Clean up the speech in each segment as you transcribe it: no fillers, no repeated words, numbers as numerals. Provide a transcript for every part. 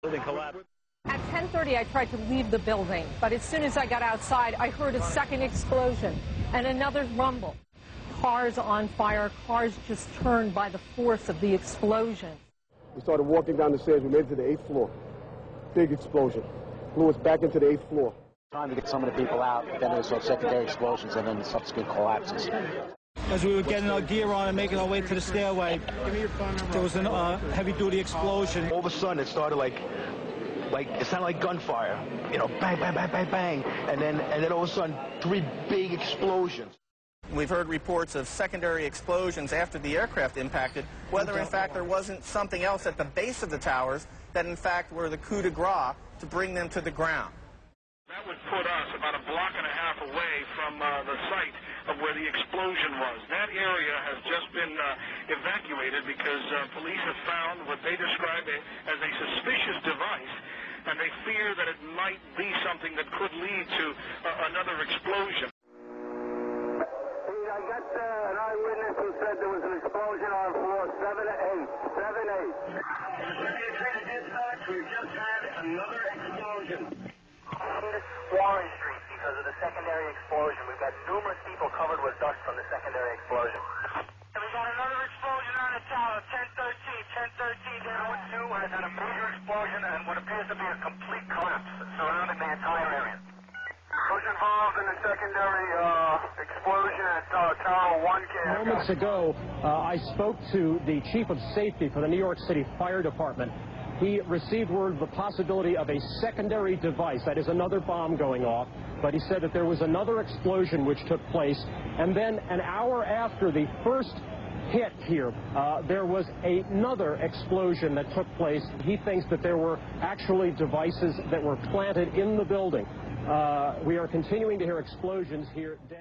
Building collapse. At 10:30, I tried to leave the building, but as soon as I got outside, I heard a second explosion and another rumble. Cars on fire, cars just turned by the force of the explosion. We started walking down the stairs. We made it to the 8th floor. Big explosion. Blew us back into the 8th floor. Trying to get some of the people out, then there was secondary explosions and then the subsequent collapses. As we were getting our gear on and making our way to the stairway, there was a heavy-duty explosion. All of a sudden, it started like it sounded like gunfire. You know, bang, bang, bang, bang, bang, and then all of a sudden, 3 big explosions. We've heard reports of secondary explosions after the aircraft impacted, whether in fact there wasn't something else at the base of the towers that in fact were the coup de grace to bring them to the ground. That would put us about a block and a half away from the site of where the explosion was. That area has just been evacuated because police have found what they describe as a suspicious device, and they fear that it might be something that could lead to another explosion. I got an eyewitness who said there was an explosion on floor 7-8. 7-8. We just had another explosion. Warren Street because of the secondary explosion. We've got numerous people covered with dust from the secondary explosion. And we got another explosion on the tower, 1013. 1013, Denwood 2 has had a major explosion and what appears to be a complete collapse surrounding the entire area. Who's involved in the secondary explosion at Tower 1? Moments ago, I spoke to the chief of safety for the New York City Fire Department. He received word of the possibility of a secondary device, that is another bomb going off, but he said that there was another explosion which took place, and then an hour after the first hit here, there was another explosion that took place. He thinks that there were actually devices that were planted in the building. We are continuing to hear explosions here down.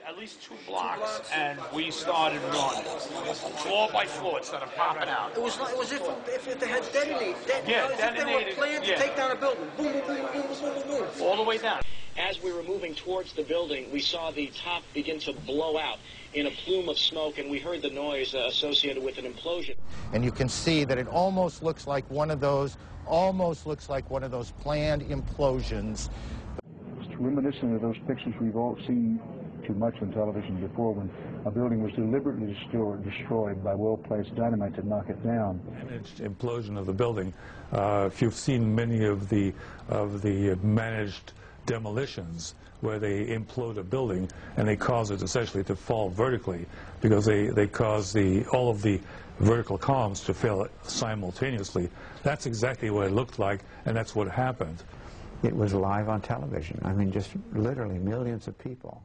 at least 2 blocks, and we started running, floor by floor, instead of popping out. It was if they had detonated. Detonated. They were planned to take down a building. Boom, boom, boom, boom, boom, boom, boom. All the way down. As we were moving towards the building, we saw the top begin to blow out in a plume of smoke, and we heard the noise associated with an implosion. And you can see that it almost looks like one of those planned implosions. It's reminiscent of those pictures we've all seen too much on television before, when a building was deliberately destroyed by well-placed dynamite to knock it down. Managed implosion of the building. If you've seen many of the managed demolitions where they implode a building and they cause it essentially to fall vertically because they cause all of the vertical columns to fail simultaneously. That's exactly what it looked like, and that's what happened. It was live on television. I mean, just literally millions of people.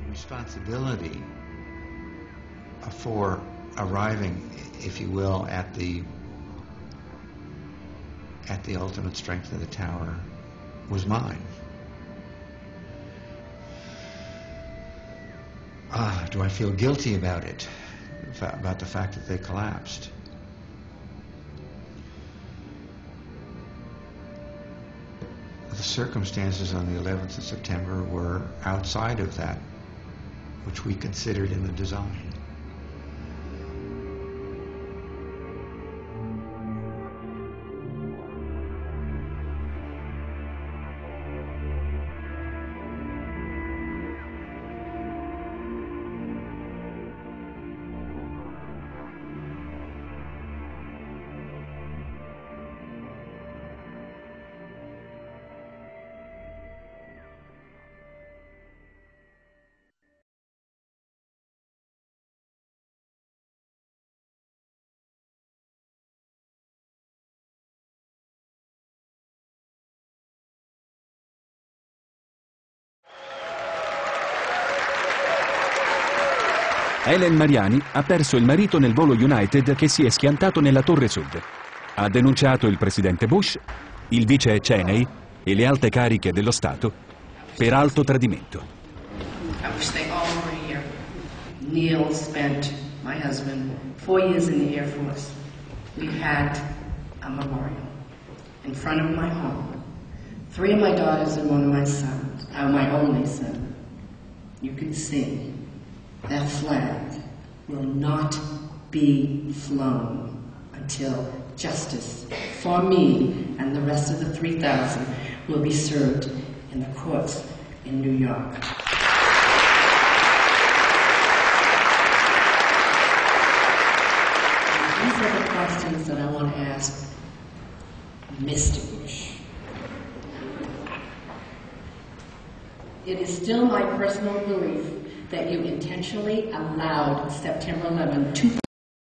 Responsibility for arriving, if you will, at the ultimate strength of the tower was mine. Do I feel guilty about it, about the fact that they collapsed? The circumstances on the 11th of September were outside of that which we considered in the design. Helen Mariani ha perso il marito nel volo United che si è schiantato nella Torre Sud. Ha denunciato il presidente Bush, il vice Cheney e le alte cariche dello Stato per alto tradimento. I wish they all were here. Neil spent, my husband, 4 years in the Air Force. We had a memorial in front of my home. 3 of my daughters and 1 of my sons, my only son. You can see that flag will not be flown until justice for me and the rest of the 3,000 will be served in the courts in New York. These are the questions that I want to ask Mr. Bush. It is still my personal belief that you intentionally allowed September 11 to